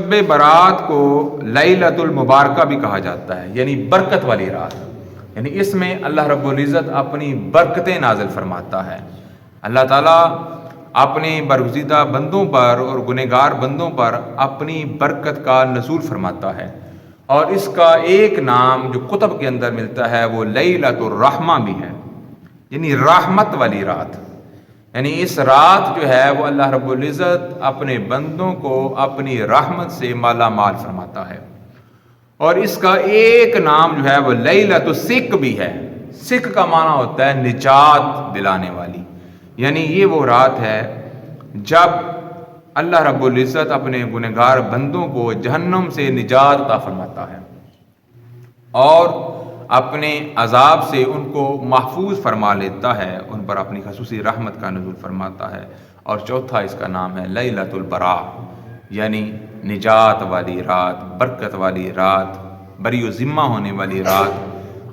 شب برات کو لیلۃ المبارکہ بھی کہا جاتا ہے، یعنی برکت والی رات، یعنی اس میں اللہ رب العزت اپنی برکتیں نازل فرماتا ہے۔ اللہ تعالیٰ اپنے برگزیدہ بندوں پر اور گنہگار بندوں پر اپنی برکت کا نزول فرماتا ہے، اور اس کا ایک نام جو کتب کے اندر ملتا ہے وہ لیلۃ الرحمہ بھی ہے، یعنی رحمت والی رات۔ یعنی اس رات جو ہے وہ اللہ رب العزت اپنے بندوں کو اپنی رحمت سے مالا مال فرماتا ہے، اور اس کا ایک نام جو ہے وہ لیلۃ السک بھی ہے۔ سک کا معنی ہوتا ہے نجات دلانے والی، یعنی یہ وہ رات ہے جب اللہ رب العزت اپنے گنہگار بندوں کو جہنم سے نجات عطا فرماتا ہے اور اپنے عذاب سے ان کو محفوظ فرما لیتا ہے، ان پر اپنی خصوصی رحمت کا نزول فرماتا ہے۔ اور چوتھا اس کا نام ہے لیلۃ البراء، یعنی نجات والی رات، برکت والی رات، بری و ذمہ ہونے والی رات،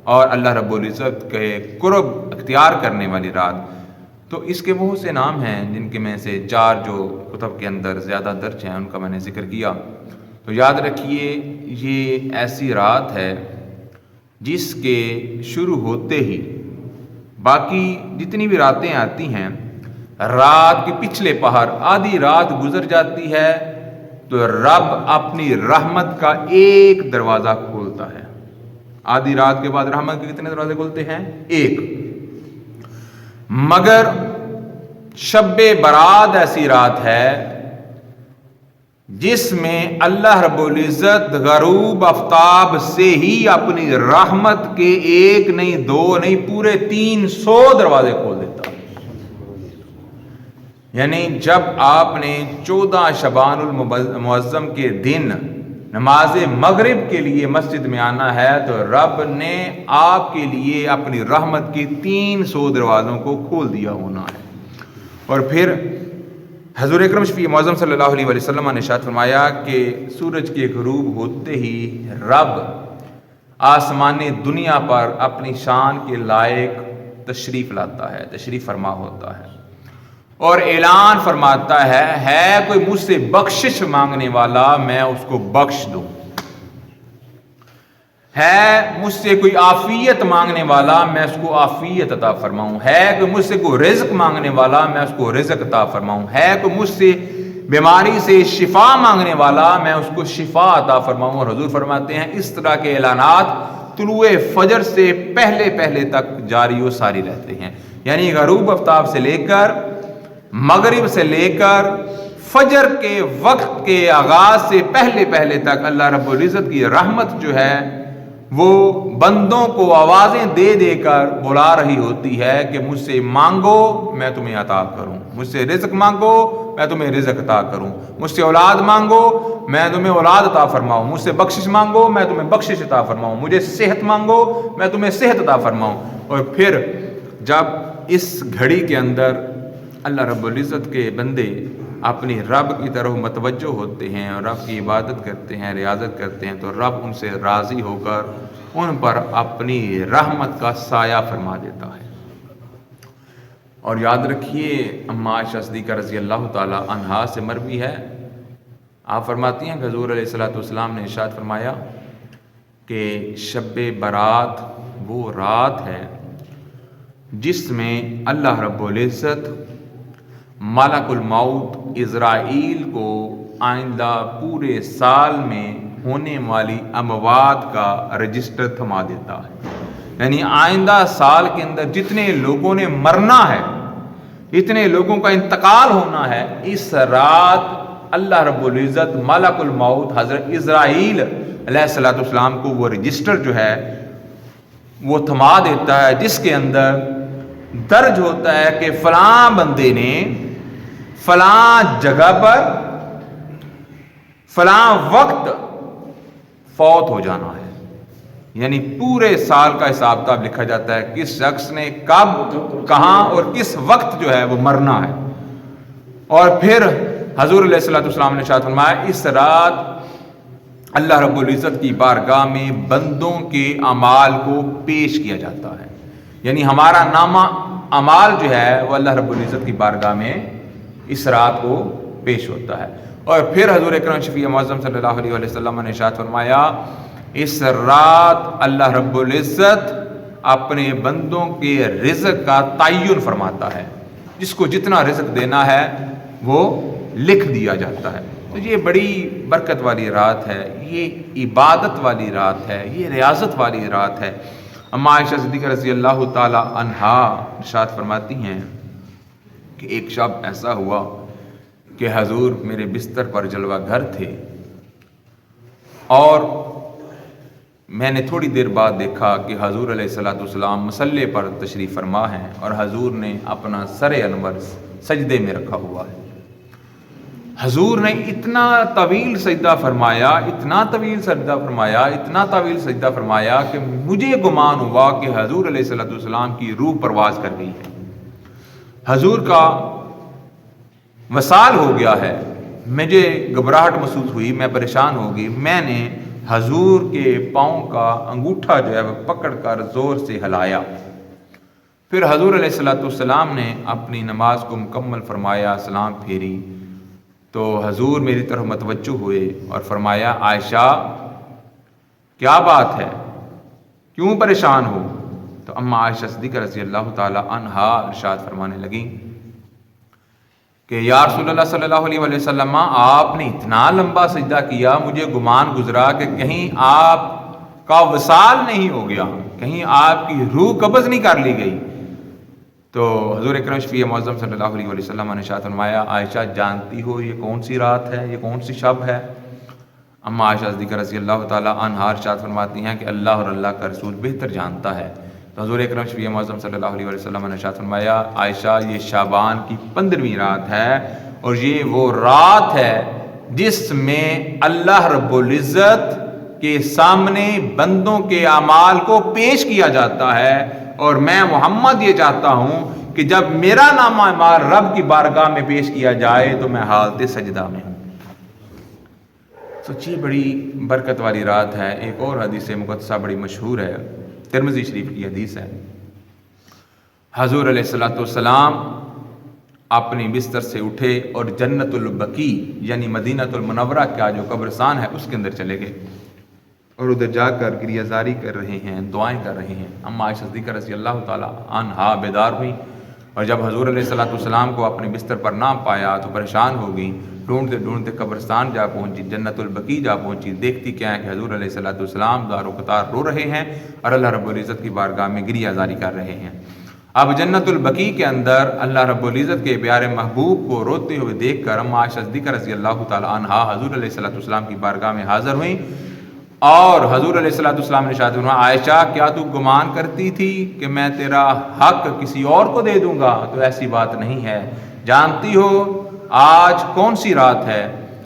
اور اللہ رب العزت کے قرب اختیار کرنے والی رات۔ تو اس کے بہت سے نام ہیں، جن کے میں سے 4 جو کتب کے اندر زیادہ درج ہیں ان کا میں نے ذکر کیا۔ تو یاد رکھیے یہ ایسی رات ہے جس کے شروع ہوتے ہی باقی جتنی بھی راتیں آتی ہیں، رات کے پچھلے پہر آدھی رات گزر جاتی ہے تو رب اپنی رحمت کا ایک دروازہ کھولتا ہے۔ آدھی رات کے بعد رحمت کے کتنے دروازے کھولتے ہیں؟ ایک۔ مگر شب برات ایسی رات ہے جس میں اللہ رب العزت غروب آفتاب سے ہی اپنی رحمت کے ایک نہیں، 2 نہیں، پورے 300 دروازے کھول دیتا۔ یعنی جب آپ نے 14 شعبان المعظم کے دن نماز مغرب کے لیے مسجد میں آنا ہے تو رب نے آپ کے لیے اپنی رحمت کے 300 دروازوں کو کھول دیا ہونا ہے۔ اور پھر حضور اکرم شفیع معظم صلی اللہ علیہ وسلم نے ارشاد فرمایا کہ سورج کے غروب ہوتے ہی رب آسمان دنیا پر اپنی شان کے لائق تشریف لاتا ہے، تشریف فرما ہوتا ہے، اور اعلان فرماتا ہے کوئی مجھ سے بخشش مانگنے والا میں اس کو بخش دوں، ہے مجھ سے کوئی عافیت مانگنے والا میں اس کو عافیت عطا فرماؤں، ہے کوئی مجھ سے کوئی رزق مانگنے والا میں اس کو رزق عطا فرماؤں، ہے کوئی مجھ سے بیماری سے شفا مانگنے والا میں اس کو شفا عطا فرماؤں۔ اور حضور فرماتے ہیں اس طرح کے اعلانات طلوع فجر سے پہلے تک جاری و ساری رہتے ہیں، یعنی غروب آفتاب سے لے کر مغرب سے لے کر فجر کے وقت کے آغاز سے پہلے تک اللہ رب العزت کی رحمت جو ہے وہ بندوں کو آوازیں دے دے کر بلا رہی ہوتی ہے کہ مجھ سے مانگو میں تمہیں عطا کروں، مجھ سے رزق مانگو میں تمہیں رزق عطا کروں، مجھ سے اولاد مانگو میں تمہیں اولاد عطا فرماؤں، مجھ سے بخشش مانگو میں تمہیں بخشش عطا فرماؤں، مجھے صحت مانگو میں تمہیں صحت عطا فرماؤں۔ اور پھر جب اس گھڑی کے اندر اللہ رب العزت کے بندے اپنی رب کی طرف متوجہ ہوتے ہیں اور رب کی عبادت کرتے ہیں، ریاضت کرتے ہیں، تو رب ان سے راضی ہو کر ان پر اپنی رحمت کا سایہ فرما دیتا ہے۔ اور یاد رکھیے اما عائشہ صدیقہ رضی اللہ تعالی عنہا سے مروی ہے، آپ فرماتی ہیں کہ حضور علیہ الصلوۃ والسلام نے ارشاد فرمایا کہ شب برات وہ رات ہے جس میں اللہ رب العزت ملک الموت عزرائیل کو آئندہ پورے سال میں ہونے والی اموات کا رجسٹر تھما دیتا ہے، یعنی آئندہ سال کے اندر جتنے لوگوں نے مرنا ہے، جتنے لوگوں کا انتقال ہونا ہے، اس رات اللہ رب العزت ملک الموت حضرت عزرائیل علیہ الصلوۃ والسلام کو وہ رجسٹر جو ہے وہ تھما دیتا ہے، جس کے اندر درج ہوتا ہے کہ فلاں بندے نے فلاں جگہ پر فلاں وقت فوت ہو جانا ہے، یعنی پورے سال کا حساب کتاب لکھا جاتا ہے کس شخص نے کب کہاں اور کس وقت جو ہے وہ مرنا ہے۔ اور پھر حضور علیہ الصلوۃ والسلام نے ارشاد فرمایا اس رات اللہ رب العزت کی بارگاہ میں بندوں کے اعمال کو پیش کیا جاتا ہے، یعنی ہمارا نامہ اعمال جو ہے وہ اللہ رب العزت کی بارگاہ میں اس رات کو پیش ہوتا ہے۔ اور پھر حضور اکرم شفیع معظم صلی اللہ علیہ وسلم نے ارشاد فرمایا اس رات اللہ رب العزت اپنے بندوں کے رزق کا تعین فرماتا ہے، جس کو جتنا رزق دینا ہے وہ لکھ دیا جاتا ہے۔ تو یہ بڑی برکت والی رات ہے، یہ عبادت والی رات ہے، یہ ریاضت والی رات ہے۔ اما عائشہ صدیقہ رضی اللہ تعالی عنہا ارشاد فرماتی ہیں کہ ایک شب ایسا ہوا کہ حضور میرے بستر پر جلوہ گھر تھے، اور میں نے تھوڑی دیر بعد دیکھا کہ حضور علیہ الصلوۃ والسلام مصلی پر تشریف فرما ہیں اور حضور نے اپنا سر انور سجدے میں رکھا ہوا ہے۔ حضور نے اتنا طویل سجدہ فرمایا، اتنا طویل سجدہ فرمایا، اتنا طویل سجدہ فرمایا کہ مجھے گمان ہوا کہ حضور علیہ الصلوۃ والسلام کی روح پرواز کر گئی ہے، حضور کا وصال ہو گیا ہے۔ مجھے گھبراہٹ محسوس ہوئی، میں پریشان ہو گئی۔ میں نے حضور کے پاؤں کا انگوٹھا جو ہے وہ پکڑ کر زور سے ہلایا۔ پھر حضور علیہ الصلوۃ والسلام نے اپنی نماز کو مکمل فرمایا، سلام پھیری تو حضور میری طرف متوجہ ہوئے اور فرمایا عائشہ کیا بات ہے، کیوں پریشان ہو؟ تو اما عائشہ صدیقہ رضی اللہ تعالی عنہا ارشاد فرمانے لگی کہ یا رسول اللہ صلی اللہ علیہ وسلم آپ نے اتنا لمبا سجدہ کیا، مجھے گمان گزرا کہ کہیں آپ کا وصال نہیں ہو گیا، کہیں آپ کی روح قبض نہیں کر لی گئی۔ تو حضور اکرم شفیع معظم صلی اللہ علیہ وسلم نے ارشاد فرمایا عائشہ جانتی ہو یہ کون سی رات ہے، یہ کون سی شب ہے؟ اما عائشہ صدیقہ رضی اللہ تعالی عنہا ارشاد فرماتی ہیں کہ اللہ اور اللہ کا رسول بہتر جانتا ہے۔ تو حضور اکرم شفیع معظم صلی اللہ علیہ وسلم نے ارشاد فرمایا عائشہ یہ شعبان کی 15ویں رات ہے، اور یہ وہ رات ہے جس میں اللہ رب العزت کے سامنے بندوں کے اعمال کو پیش کیا جاتا ہے، اور میں محمد یہ چاہتا ہوں کہ جب میرا نامہ اعمال رب کی بارگاہ میں پیش کیا جائے تو میں حالت سجدہ میں ہوں۔ سچی بڑی برکت والی رات ہے۔ ایک اور حدیث مقدسہ بڑی مشہور ہے، ترمذی شریف کی حدیث ہے۔ حضور علیہ الصلوۃ والسلام اپنی بستر سے اٹھے اور جنت البقیع یعنی مدینہ المنورہ کا جو قبرستان ہے اس کے اندر چلے گئے، اور ادھر جا کر گریہ زاری کر رہے ہیں، دعائیں کر رہے ہیں۔ اما عائشہ صدیقہ رضی اللہ تعالی عنہا بیدار ہوئی، اور جب حضور علیہ الصلوۃ والسلام کو اپنے بستر پر نہ پایا تو پریشان ہو گئی، ڈھونڈتے ڈھونڈتے قبرستان جا پہنچی، جنت البقیع جا پہنچی، دیکھتی کیا ہے کہ حضور علیہ الصلوۃ والسلام دار و قطار رو رہے ہیں اور اللہ رب العزت کی بارگاہ میں گریہ زاری کر رہے ہیں۔ اب جنت البقیع کے اندر اللہ رب العزت کے پیارے محبوب کو روتے ہوئے دیکھ کر اما عائشہ صدیقہ رضی اللہ تعالی عنہا حضور علیہ الصلوۃ والسلام کی بارگاہ میں حاضر ہوئیں، اور حضور علیہ الصلوۃ والسلام نے ارشاد فرمایا عائشہ کیا تو گمان کرتی تھی کہ میں تیرا حق کسی اور کو دے دوں گا؟ تو ایسی بات نہیں ہے، جانتی ہو آج کون سی رات ہے؟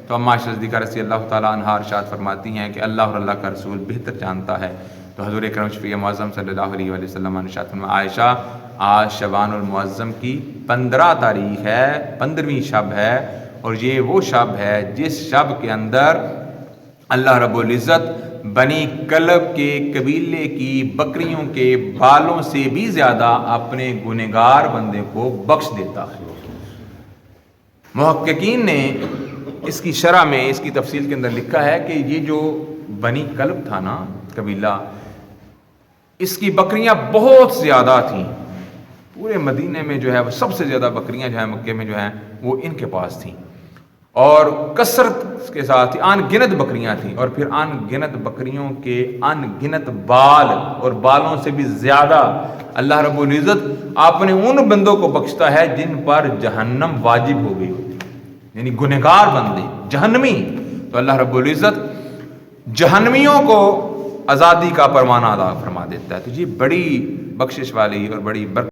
تو اما عائشہ صدیقہ رضی اللہ تعالیٰ عنہا ارشاد فرماتی ہیں کہ اللہ اور اللہ کا رسول بہتر جانتا ہے۔ تو حضور اکرم شفیع معظم صلی اللہ علیہ وسلم نے ارشاد فرمایا عائشہ آج شعبان المعظم کی 15 تاریخ ہے، 15ویں شب ہے، اور یہ وہ شب ہے جس شب کے اندر اللہ رب العزت بنی کلب کے قبیلے کی بکریوں کے بالوں سے بھی زیادہ اپنے گنہگار بندے کو بخش دیتا ہے۔ محققین نے اس کی شرح میں اس کی تفصیل کے اندر لکھا ہے کہ یہ جو بنی کلب تھا نا قبیلہ، اس کی بکریاں بہت زیادہ تھیں، پورے مدینے میں جو ہے وہ سب سے زیادہ بکریاں جو ہیں مکے میں جو ہیں وہ ان کے پاس تھیں، اور کثرت کے ساتھ ان گنت بکریاں تھیں، اور پھر ان گنت بکریوں کے ان گنت بال، اور بالوں سے بھی زیادہ اللہ رب العزت اپنے ان بندوں کو بخشتا ہے جن پر جہنم واجب ہو گئی ہوتی ہے، یعنی گنہگار بندے جہنمی، تو اللہ رب العزت جہنمیوں کو آزادی کا پروانہ عطا فرما دیتا ہے۔ تو یہ بڑی بخشش والی اور بڑی برکت